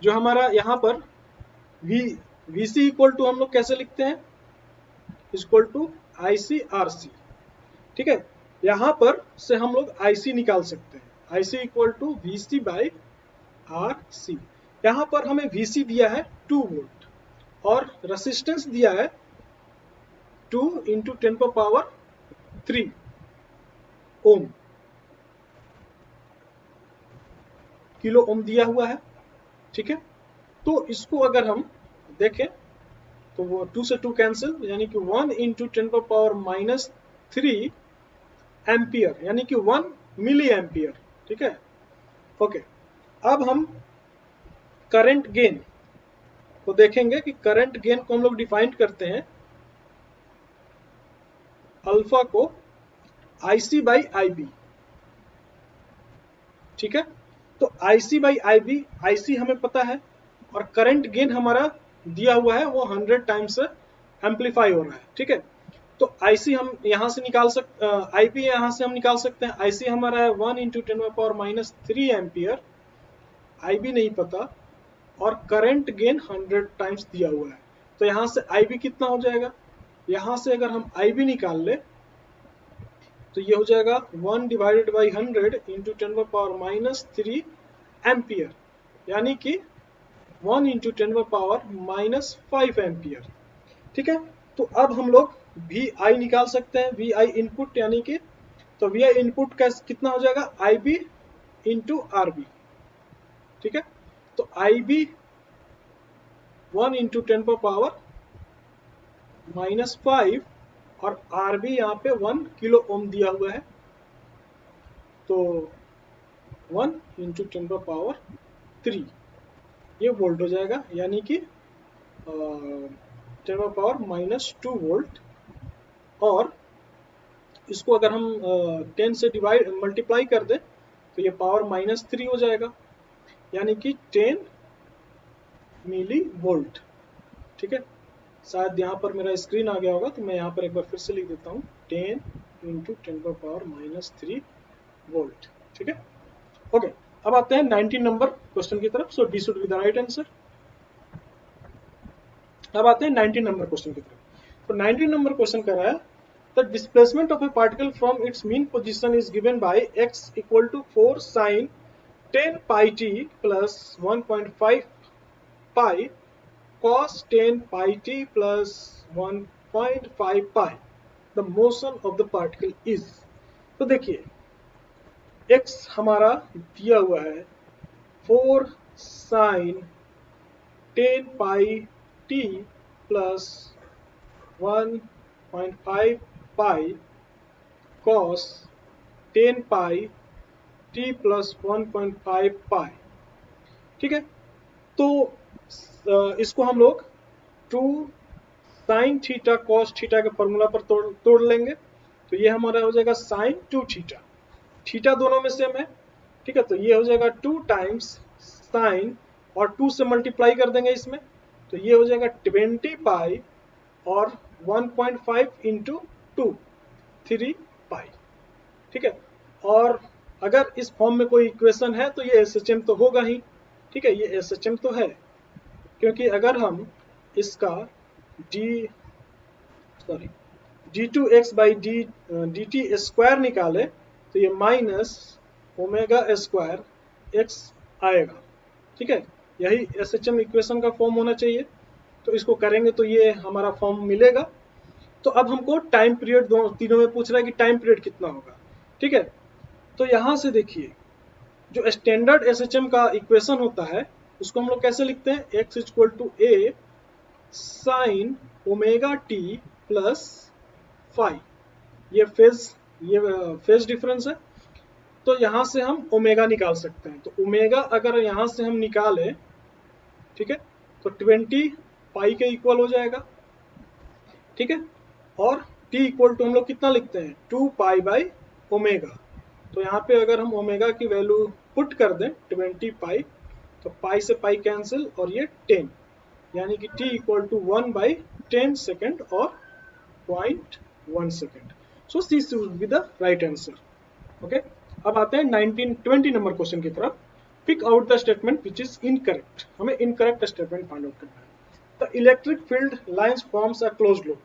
जो हमारा यहाँ पर VC इक्वल टू हम लोग कैसे लिखते हैं? Equal to IC/RC। ठीक है, यहाँ पर से हम लोग IC निकाल सकते हैं, IC इक्वल टू VC/RC। यहाँ पर हमें VC दिया है 2 वोल्ट, और रेसिस्टेंस दिया है 2 इंटू 10⁻³ ओम, किलो ओम दिया हुआ है। ठीक है, तो इसको अगर हम देखें तो वो 2 से 2 कैंसिल, यानी कि 1 इंटू 10⁻³ एम्पियर, यानी कि 1 मिली एम्पियर। ठीक है, ओके। अब हम करंट गेन को देखेंगे कि करंट गेन को हम लोग डिफाइन करते हैं अल्फा को IC बाई IB। ठीक है, तो IC बाई IB, IC हमें पता है और करंट गेन हमारा दिया हुआ है वो 100 टाइम्स एम्पलीफाई हो रहा है। ठीक है, तो IC हम यहाँ से निकाल सकते, IB यहाँ से हम निकाल सकते हैं। IC हमारा है 1 इंटू 10⁻³ एम्पियर, IB नहीं पता, और करंट गेन 100 टाइम्स दिया हुआ है। तो यहाँ से IB कितना हो जाएगा, यहाँ से अगर हम IB निकाल ले तो ये हो जाएगा 1 डिवाइडेड बाई 100 इंटू 10⁻³ एम्पियर, यानी कि 1 इंटू 10⁻⁻5 एम्पियर। ठीक है, तो अब हम लोग VI निकाल सकते हैं, VI इनपुट, यानी कि तो VI इनपुट का कितना हो जाएगा IB इंटू RB। ठीक है, तो IB 1 इंटू 10⁻⁻5 और RB यहाँ पे 1 किलो ओम दिया हुआ है, तो 1 इंटू 10⁻³ ये वोल्ट हो जाएगा, यानी कि 10⁻⁻2 वोल्ट। और इसको अगर हम 10 से डिवाइड मल्टीप्लाई कर दें तो ये पावर -3 हो जाएगा, यानी कि 10 मिली वोल्ट। ठीक है, शायद यहाँ पर मेरा स्क्रीन आ गया होगा, तो मैं यहाँ पर एक बार फिर से लिख देता हूँ 10 इंटू 10⁻³ वोल्ट। ठीक है, ओके। अब आते हैं 19 नंबर क्वेश्चन की तरफ। So D should be the right answer. अब आते हैं 19 नंबर क्वेश्चन की तरफ। तो 19 नंबर क्वेश्चन कह रहा है the displacement of a particle from its mean position is given by x equal to 4 sin 10 pi t plus 1.5 pi cos 10 pi t plus 1.5 pi। The motion of the particle is. तो देखिए x हमारा दिया हुआ है 4 sin 10 pi t plus 1.5 pi cos 10 pi t plus 1.5 pi। ठीक है, तो इसको हम लोग 2 sin थीटा cos थीटा के फॉर्मूला पर तोड़ लेंगे, तो ये हमारा हो जाएगा sin 2 थीटा, थीटा दोनों में सेम है। ठीक है, तो ये हो जाएगा 2 टाइम्स sin और 2 से मल्टीप्लाई कर देंगे इसमें, तो ये हो जाएगा 20 पाई और 1.5 इंटू 2 3 पाई। ठीक है, और अगर इस फॉर्म में कोई इक्वेशन है तो ये SHM तो होगा ही। ठीक है, ये SHM तो है, क्योंकि अगर हम इसका d2x बाई dt स्क्वायर निकाले तो ये माइनस ओमेगा स्क्वायर x आएगा। ठीक है, यही SHM इक्वेशन का फॉर्म होना चाहिए। तो इसको करेंगे तो ये हमारा फॉर्म मिलेगा। तो अब हमको टाइम पीरियड तीनों में पूछ रहा है कि टाइम पीरियड कितना होगा। ठीक है, तो यहाँ से देखिए जो स्टैंडर्ड SHM का इक्वेशन होता है उसको हम लोग कैसे लिखते हैं, x equal to a sine omega t plus phi, ये फेज डिफरेंस है। तो यहाँ से हम ओमेगा निकाल सकते हैं, तो ओमेगा अगर यहाँ से हम निकालें, ठीक है, तो 20 पाई के इक्वल हो जाएगा। ठीक है, और t इक्वल टू हम लोग कितना लिखते हैं 2 पाई बाई ओमेगा। तो यहाँ पे अगर हम ओमेगा की वैल्यू पुट कर दें 20 पाई, तो पाई से पाई कैंसिल और ये 10, यानी कि t इक्वल टू 1 बाई 10 सेकेंड और 0.1 second. So this will be the right answer. Okay, अब आते हैं 20 नंबर क्वेश्चन की तरफ। Pick out the statement which is incorrect. हमें इनकरेक्ट स्टेटमेंट फाइंड आउट करना है। The electric field lines forms a closed loop.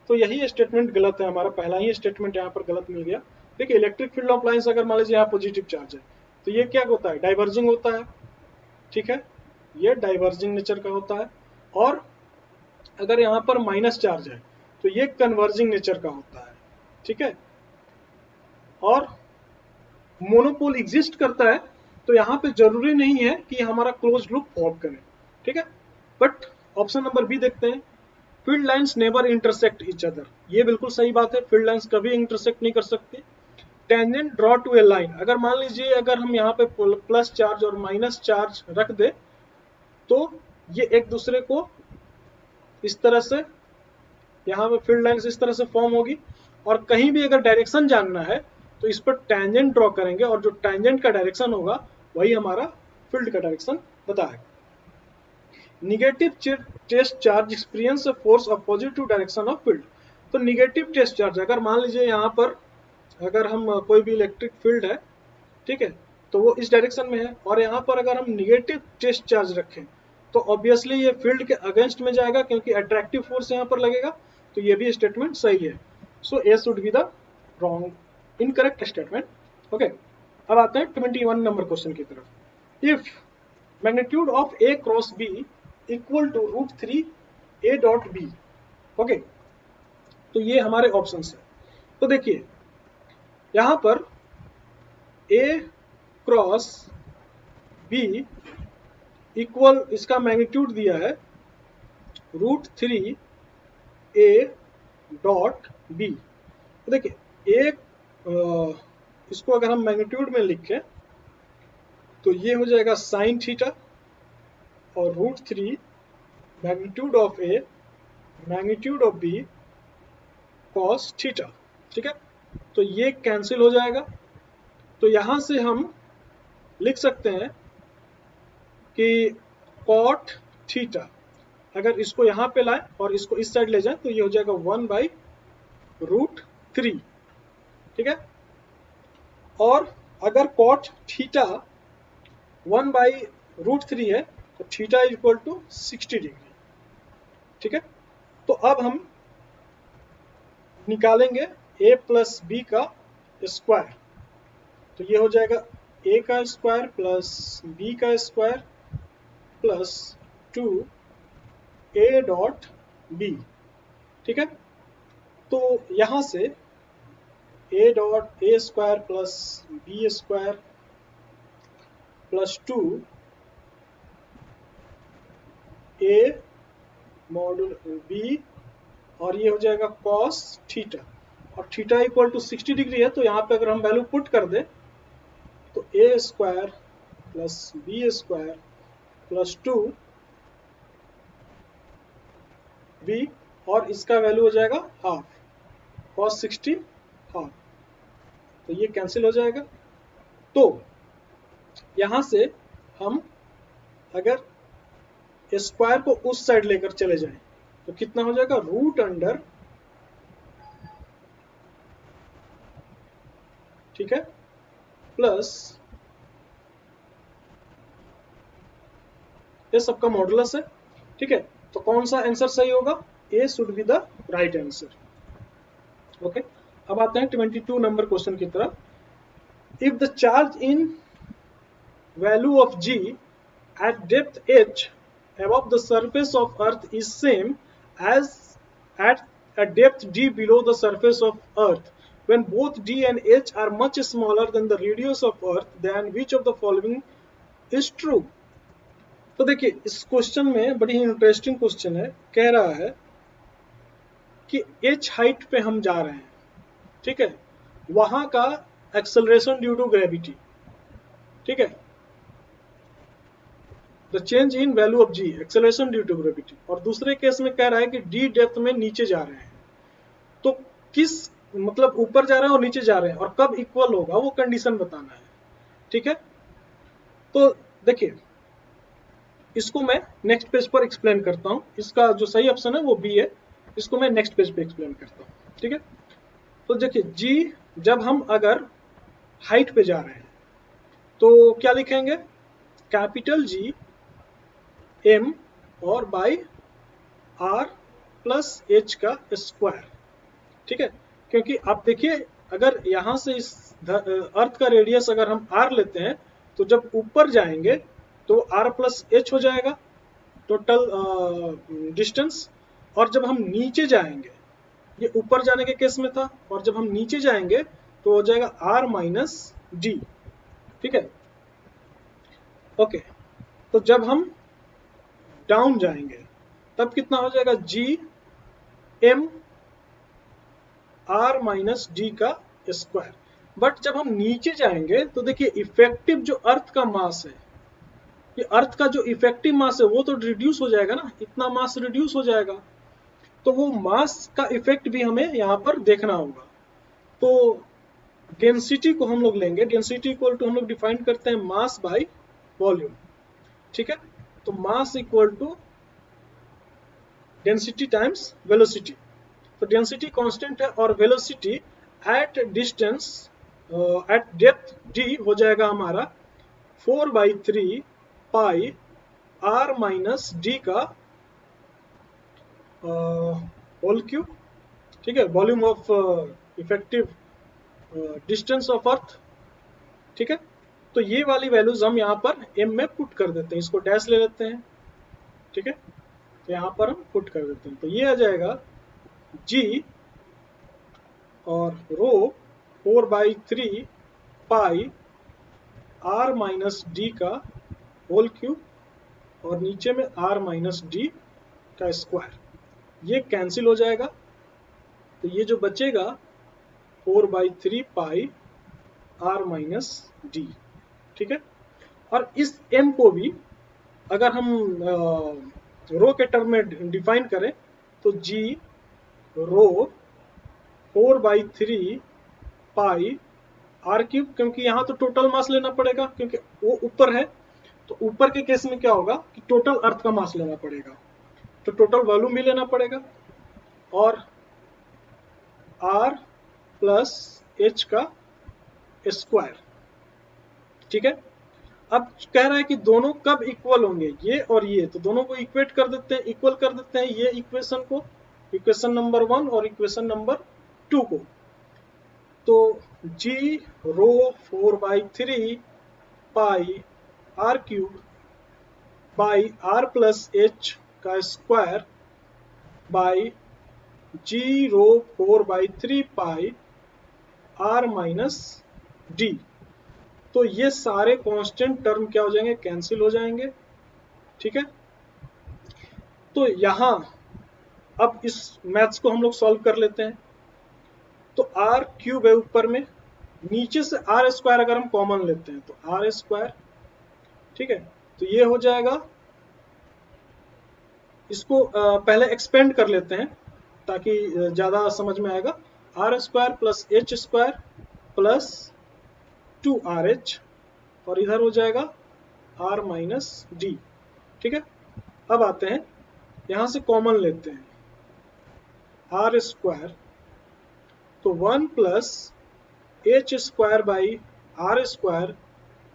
तो यही स्टेटमेंट गलत है, हमारा पहला ही स्टेटमेंट यहाँ पर गलत मिल गया। देखिए इलेक्ट्रिक फील्ड ऑफ लाइंस अगर मान लीजिए यहाँ पॉजिटिव चार्ज है तो ये क्या होता है, डाइवर्जिंग होता है। ठीक है, ये डाइवर्जिंग नेचर का होता है। और अगर यहाँ पर माइनस चार्ज है तो ये कन्वर्जिंग नेचर का होता है, ठीक है। और मोनोपोल एग्जिस्ट करता है तो यहाँ पे जरूरी नहीं है कि हमारा क्लोज लूप फॉर्म करे, ठीक है। बट ऑप्शन नंबर बी देखते हैं, field lines never intersect each other, ये बिल्कुल सही बात है, फील्ड लाइंस कभी इंटरसेक्ट नहीं कर सकती। टेंजेंट ड्रॉ टू ए लाइन, अगर मान लीजिए अगर हम यहाँ पे प्लस चार्ज और माइनस चार्ज रख दे तो ये एक दूसरे को इस तरह से, यहाँ पे फील्ड लाइंस इस तरह से फॉर्म होगी, और कहीं भी अगर डायरेक्शन जानना है तो इस पर टेंजेंट ड्रॉ करेंगे और जो टेंजेंट का डायरेक्शन होगा वही हमारा फील्ड का डायरेक्शन बताएगा। Negative test charge experience force opposite to direction of field, तो निगेटिव टेस्ट चार्ज अगर मान लीजिए यहाँ पर अगर हम कोई भी इलेक्ट्रिक फील्ड है, ठीक है, तो वो इस डायरेक्शन में है, और यहाँ पर अगर हम निगेटिव टेस्ट चार्ज रखें तो ऑब्वियसली ये फील्ड के अगेंस्ट में जाएगा क्योंकि अट्रैक्टिव फोर्स यहाँ पर लगेगा, तो ये भी स्टेटमेंट सही है। So A should be the wrong incorrect statement. Okay, अब आते हैं 21 नंबर क्वेश्चन की तरफ। If magnitude of A cross B equal to √3 A dot B, okay, तो ये हमारे ऑप्शंस है। तो देखिए यहाँ पर ए क्रॉस बी इक्वल, इसका मैग्नीट्यूड दिया है √3 ए डॉट बी। तो देखिए एक इसको अगर हम मैग्नीट्यूड में लिखें तो ये हो जाएगा साइन थीटा, और √3 magnitude of A magnitude of B cos theta, ठीक है। तो ये कैंसिल हो जाएगा, तो यहां से हम लिख सकते हैं कि कॉट थीटा, अगर इसको यहाँ पे लाए और इसको इस साइड ले जाए तो ये हो जाएगा 1/√3, ठीक है। और अगर कॉट थीटा 1/√3 है तो थीटा इक्वल टू 60 डिग्री, ठीक है। तो अब हम निकालेंगे a प्लस बी का स्क्वायर, तो ये हो जाएगा a का स्क्वायर प्लस b का square plus 2a dot b, ठीक है। तो यहां से a dot a square plus b square plus 2a मॉडुल b, और ये हो जाएगा कॉस थीटा, और थीटा इक्वल टू 60 डिग्री है, तो यहाँ पे अगर हम वैल्यू पुट कर दे तो a square plus b square plus 2b, और इसका वैल्यू हो जाएगा हाफ, cos 60 हाफ, तो ये कैंसिल हो जाएगा। तो यहां से हम अगर स्क्वायर को उस साइड लेकर चले जाएं तो कितना हो जाएगा, √अंडर, ठीक है, प्लस ये सबका मॉडुलस है, ठीक है। तो कौन सा आंसर सही होगा, A should be the right answer. Okay, अब आते हैं 22 नंबर क्वेश्चन की तरफ। If the charge in value of g at depth h above the surface of earth is same as at a depth d below the surface of earth, when both d and h are much smaller than the radius of earth, then which of the following is true? तो देखिए इस question में बड़ी ही interesting question है, कह रहा है कि h हाइट पे हम जा रहे हैं, ठीक है, वहां का एक्सेलरेशन ड्यू टू ग्रेविटी, ठीक है, the change in value of g acceleration due to gravity, और दूसरे केस में कह रहा है कि डी डेप्थ में नीचे जा रहे हैं, तो किस मतलब ऊपर जा रहे हैं और नीचे जा रहे हैं और कब इक्वल होगा वो कंडीशन बताना है, ठीक है। तो देखिए इसको मैं नेक्स्ट पेज पर एक्सप्लेन करता हूं, इसका जो सही ऑप्शन है वो बी है, इसको मैं नेक्स्ट पेज पे एक्सप्लेन करता हूं, ठीक है। तो देखिए जी जब हम अगर हाइट पे जा रहे हैं तो क्या लिखेंगे, कैपिटल जी एम और बाई आर प्लस एच का स्क्वायर, ठीक है, क्योंकि आप देखिए अगर यहाँ से इस अर्थ का रेडियस अगर हम आर लेते हैं तो जब ऊपर जाएंगे तो आर प्लस एच हो जाएगा टोटल डिस्टेंस, और जब हम नीचे जाएंगे, ये ऊपर जाने के केस में था, और जब हम नीचे जाएंगे तो हो जाएगा r माइनस डी। ठीक है, ओके। तो जब हम डाउन जाएंगे तब कितना हो जाएगा, G M R minus D का स्क्वायर। बट जब हम नीचे जाएंगे तो देखिए इफेक्टिव जो अर्थ का मास है, ये अर्थ का जो इफेक्टिव मास है वो तो रिड्यूस हो जाएगा ना, इतना मास रिड्यूस हो जाएगा, तो वो मास का इफेक्ट भी हमें यहाँ पर देखना होगा। तो डेंसिटी को हम लोग लेंगे, डेंसिटी इक्वल टू हम लोग डिफाइन करते हैं मास बाय वॉल्यूम। ठीक है, तो mass equal to density times velocity. तो डेंसिटी कांस्टेंट है और velocity at distance at depth D हो जाएगा हमारा 4/3 पाई आर माइनस डी का होल क्यूब। ठीक है, volume of effective distance of earth. ठीक है, तो ये वाली वैल्यूज हम यहाँ पर m में पुट कर देते हैं, इसको डैश ले लेते हैं। ठीक है, तो यहाँ पर हम पुट कर देते हैं, तो ये आ जाएगा g और रो 4/3 पाई r माइनस डी का होल क्यूब और नीचे में r माइनस डी का स्क्वायर, ये कैंसिल हो जाएगा। तो ये जो बचेगा 4/3 पाई r माइनस डी। ठीक है, और इस m को भी अगर हम रो के टर्म में डिफाइन करें तो g rho 4/3 pi R cube, क्योंकि यहाँ तो टोटल मास लेना पड़ेगा क्योंकि वो ऊपर है, तो ऊपर के केस में क्या होगा कि टोटल अर्थ का मास लेना पड़ेगा, तो टोटल वॉल्यूम भी लेना पड़ेगा, और आर प्लस एच का स्क्वायर। ठीक है, अब कह रहा है कि दोनों कब इक्वल होंगे, ये और ये, तो दोनों को इक्वेट कर देते हैं, इक्वल कर देते हैं ये इक्वेशन को, इक्वेशन नंबर 1 और इक्वेशन नंबर 2 को। तो g rho 4/3 pi R cube by R plus H का square by G rho 4/3 pi R minus D. तो ये सारे कांस्टेंट टर्म क्या हो जाएंगे, कैंसिल हो जाएंगे। ठीक है, तो यहां अब इस मैथ्स को हम लोग सॉल्व कर लेते हैं। तो आर क्यूब है ऊपर में, नीचे से आर स्क्वायर अगर हम कॉमन लेते हैं तो आर स्क्वायर। ठीक है, तो ये हो जाएगा, इसको पहले एक्सपेंड कर लेते हैं ताकि ज्यादा समझ में आएगा। R square plus H square plus 2RH और इधर हो जाएगा आर माइनस डी। ठीक है, अब आते हैं यहां से कॉमन लेते हैं आर स्क्वायर, तो 1 plus H square by R square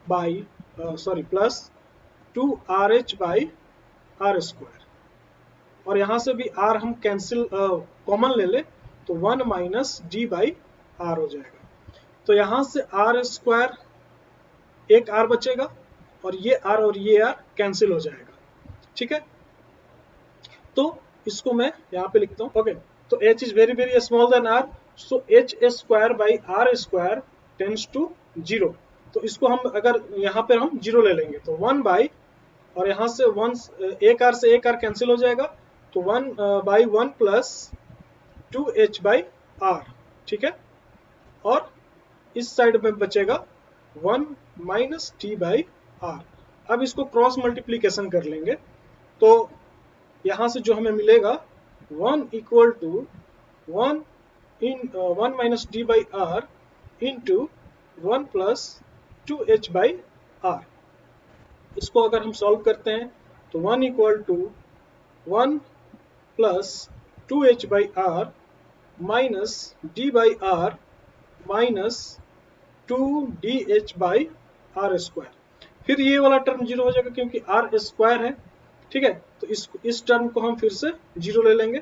by sorry plus 2RH by R square, और यहां से भी आर हम कैंसिल कॉमन ले ले तो 1 माइनस डी बाई आर हो जाएगा। तो यहां से आर स्क्वायर, एक आर बचेगा और ये आर कैंसिल हो जाएगा। ठीक है, तो इसको मैं यहाँ पे लिखता हूँ। ओके, तो h is very very small than r, so h square by R square tends to 0। तो इसको हम अगर यहाँ पे हम 0 ले लेंगे तो 1 बाई, और यहाँ से 1 एक आर से एक आर कैंसिल हो जाएगा, तो 1 by 1 plus 2h by are. ठीक है, और इस साइड में बचेगा 1 माइनस टी बाई आर। अब इसको क्रॉस मल्टीप्लीकेशन कर लेंगे, तो यहां से जो हमें मिलेगा 1 equal to 1 minus D by R into 1 plus 2h by R. इसको अगर हम सॉल्व करते हैं तो 1 equal to 1 plus 2h by R minus D by R minus 2dh by R square. फिर ये वाला टर्म 0 हो जाएगा क्योंकि आर स्क्वायर है। ठीक है, तो इस टर्म को हम फिर से 0 ले लेंगे,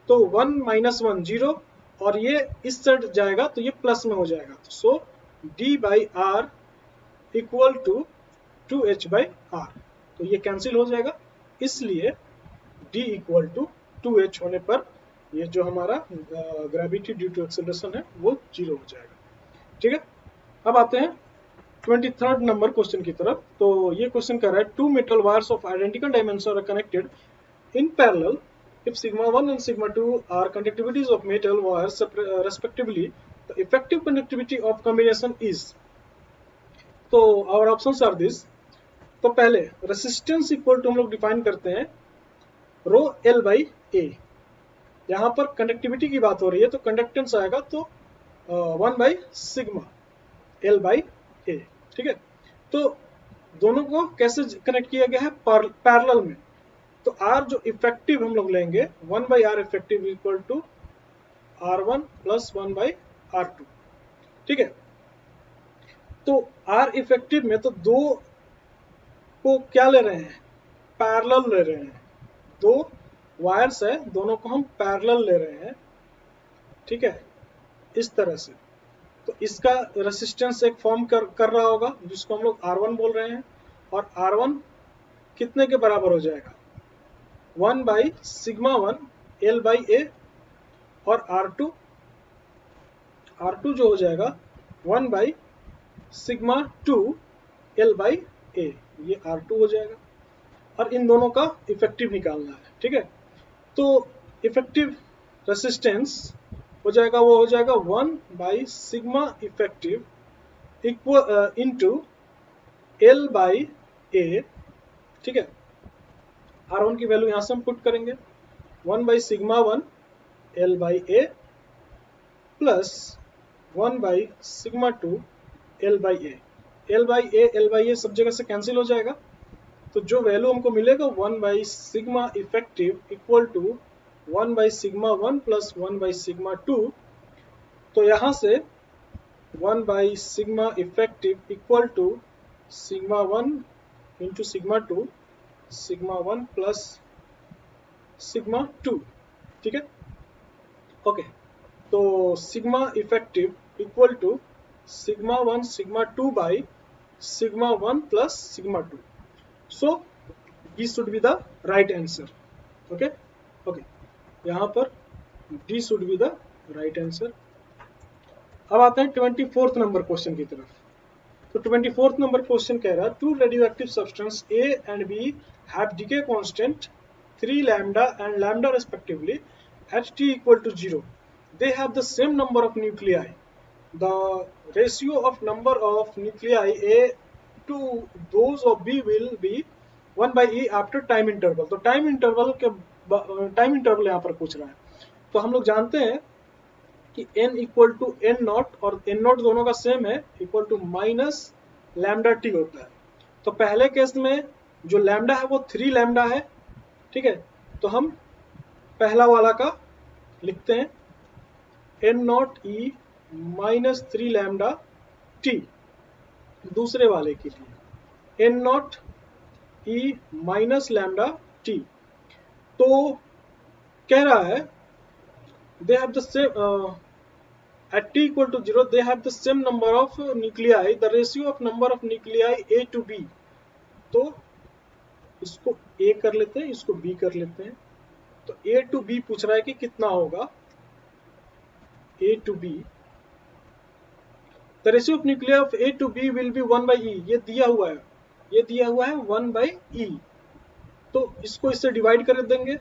तो 1 माइनस 1 0, और ये इस साइड जाएगा तो ये प्लस में हो जाएगा, so d by R equal to 2h by R, तो ये कैंसिल हो जाएगा, इसलिए d इक्वल टू 2h होने पर ये जो हमारा ग्रेविटी ड्यू टू एक्सेलरेशन है वो 0 हो जाएगा। ठीक है, अब आते हैं 23rd नंबर क्वेश्चन की तरफ। तो ये क्वेश्चन कर रहा है, two metal wires of identical dimension are connected in parallel if sigma 1 and sigma 2 are conductivities of metal wires respectively, the effective conductivity of combination is। तो our options are this। तो पहले resistance equal to हम लोग define करते हैं rho L by ए। यहाँ पर conductivity की बात हो रही है तो कंडक्टेंस आएगा तो 1 by sigma L by A. ठीक है, तो दोनों को कैसे कनेक्ट किया गया है, पैरेलल में। तो आर जो इफेक्टिव हम लोग लेंगे 1 by R effective equal to R1 plus 1 by R2। ठीक है, तो आर इफेक्टिव में तो दो को क्या ले रहे हैं, पैरेलल ले रहे हैं। दो वायर्स है, दोनों को हम पैरेलल ले रहे हैं। ठीक है, इस तरह से। तो इसका रेसिस्टेंस एक फॉर्म कर रहा होगा जिसको हम लोग R1 बोल रहे हैं, और R1 कितने के बराबर हो जाएगा, 1 बाई सिग्मा 1 एल बाई ए, और R2 जो हो जाएगा 1 बाई सिग्मा 2 एल बाई ए, ये R2 हो जाएगा। और इन दोनों का इफेक्टिव निकालना है। ठीक है, तो इफेक्टिव रेसिस्टेंस हो जाएगा, वो हो जाएगा 1 by sigma effective equal into L by A. ठीक है, R1 की वैल्यू यहां से हम पुट करेंगे 1 by sigma 1 L by A plus 1 by sigma 2 L by A. L by A सब जगह से कैंसिल हो जाएगा, तो जो वैल्यू हमको मिलेगा 1 by sigma effective equal to 1 by sigma 1 plus 1 by sigma 2। तो यहाँ से 1 by sigma effective equal to sigma 1 into sigma 2, sigma 1 plus sigma 2। ठीक है, ओके। तो sigma effective equal to sigma 1 sigma 2 by sigma 1 plus sigma 2। So D should be the right answer। okay okay, यहाँ पर D should be the right answer। अब आते हैं 24th number question की तरफ। तो 24th नंबर क्वेश्चन कह रहा है, two radioactive substance A and B have decay constant 3 lambda and lambda respectively at T equal to 0. They have the same number of nuclei. The ratio of number of nuclei A to those of B will be 1 by E after time interval. तो time interval यहाँ पर पूछ रहा है। तो हम लोग जानते हैं कि n equal to N naught, और एन नॉट दोनों का सेम है, equal to minus lambda T होता है। तो पहले केस में जो लैम्डा है वो 3 लैम्डा है। ठीक है, तो हम पहला वाला का लिखते हैं N naught e minus 3 lambda T. दूसरे वाले के लिए N naught e minus lambda T. तो कह रहा है they have the same at t equal to 0 they have the same number of nuclei, the ratio of number of nuclei A to B। तो इसको A कर लेते हैं, इसको B कर लेते हैं। तो A to B पूछ रहा है कि कितना होगा A to B। the ratio of nuclei of A to B will be 1 by E। ये दिया हुआ है, ये दिया हुआ है 1 by E। तो इसको इससे डिवाइड कर देंगे,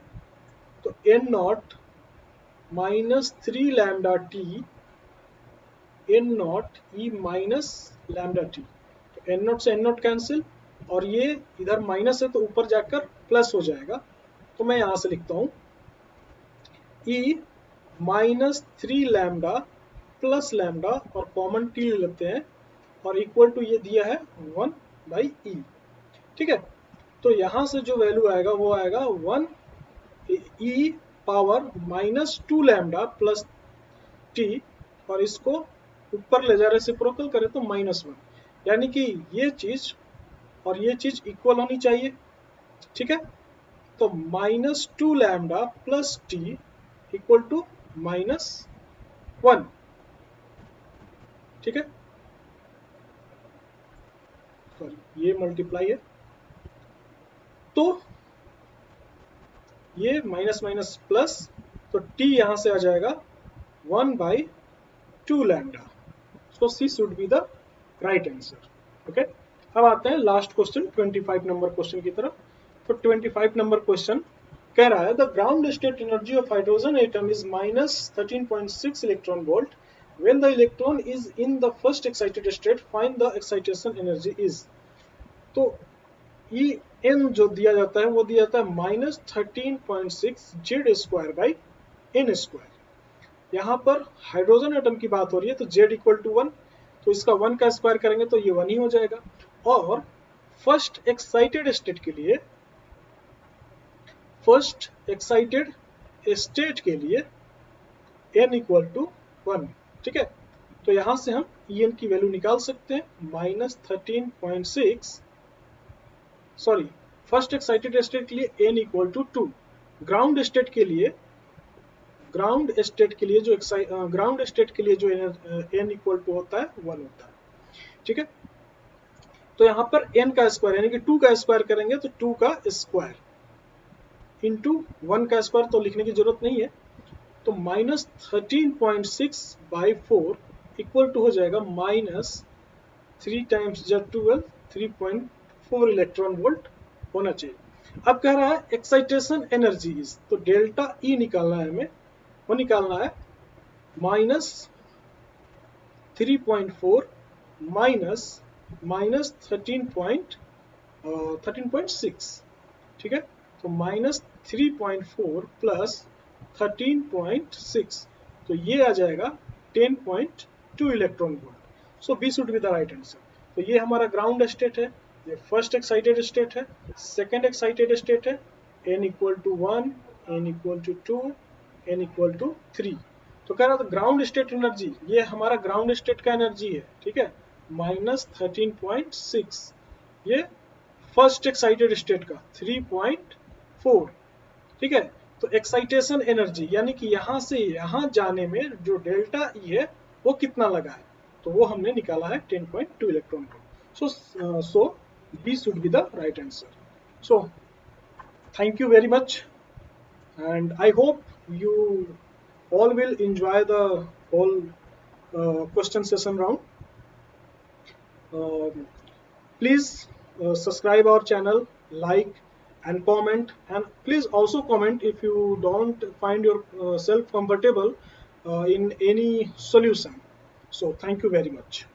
तो N naught minus 3 lambda T N naught e minus lambda T. तो एन नॉट से एन नॉट कैंसिल, और ये इधर माइनस है तो ऊपर जाकर प्लस हो जाएगा। तो मैं यहां से लिखता हूं ई माइनस 3 लैम्डा प्लस लैम्डा, और कॉमन टी ले लेते हैं, और इक्वल टू ये दिया है 1 बाई ई। ठीक है, तो यहां से जो वैल्यू आएगा वो आएगा 1 e power minus 2 lambda plus T, और इसको ऊपर ले जा रेसिप्रोकल करें तो -1। यानी कि ये चीज और ये चीज इक्वल होनी चाहिए। ठीक है, तो -2 lambda plus T equal to -1। ठीक है, सॉरी ये मल्टीप्लाई है। तो ये माइनस माइनस प्लस, तो t यहाँ से आ जाएगा 1/2 lambda. So C should be the right answer. Okay, अब आते हैं लास्ट क्वेश्चन 25 नंबर क्वेश्चन की तरफ। तो 25 नंबर क्वेश्चन कह रहा है the ground state energy of hydrogen atom is -13.6 electron volt when the electron is in the first excited state find the excitation energy is। तो ई एन जो दिया जाता है वो दिया जाता है -13.6 Z square by N square. यहाँ पर हाइड्रोजन एटम की बात हो रही है तो जेड इक्वल टू 1, तो इसका 1 का स्क्वायर करेंगे तो ये 1 ही हो जाएगा। और फर्स्ट एक्साइटेड स्टेट के लिए, फर्स्ट एक्साइटेड स्टेट के लिए n इक्वल टू 1। ठीक है, तो यहां से हम En की वैल्यू निकाल सकते हैं -13.6, सॉरी फर्स्ट एक्साइटेड स्टेट के लिए n equal to 2, ground state के लिए, ग्राउंड स्टेट के लिए जो ग्राउंड स्टेट के लिए जो n इक्वल टू होता है 1 होता है। ठीक है, तो यहाँ पर n का स्क्वायर यानी कि 2 का स्क्वायर करेंगे तो 2 का स्क्वायर इंटू 1 का स्क्वायर तो लिखने की जरूरत नहीं है, तो -13.6 बाई 4 इक्वल टू हो जाएगा -3 टाइम्स 12 3.4 इलेक्ट्रॉन वोल्ट होना चाहिए। अब कह रहा है एक्साइटेशन एनर्जी इज, तो डेल्टा ई निकालना है हमें, वो निकालना है -3.4 माइनस 13.6। ठीक है, तो -3.4 प्लस 13.6, तो ये आ जाएगा 10.2 electron volt. So B should be the right answer. तो ये हमारा ग्राउंड स्टेट है, ये फर्स्ट एक्साइटेड स्टेट है, सेकेंड एक्साइटेड स्टेट है, n equal to 1, n equal to 2, n equal to 3। तो कह रहा था ग्राउंड स्टेट एनर्जी, ये हमारा ग्राउंड स्टेट का एनर्जी है। ठीक है, -13.6, ये फर्स्ट एक्साइटेड स्टेट का 3.4। ठीक है, तो एक्साइटेशन एनर्जी यानी कि यहां से यहां जाने में जो डेल्टा ई है वो कितना लगा है, तो वो हमने निकाला है 10.2 electron volt. So B should be the right answer. So thank you very much and I hope you all will enjoy the whole question session round. Please subscribe our channel, like and comment, and please also comment if you don't find yourself comfortable in any solution. So thank you very much.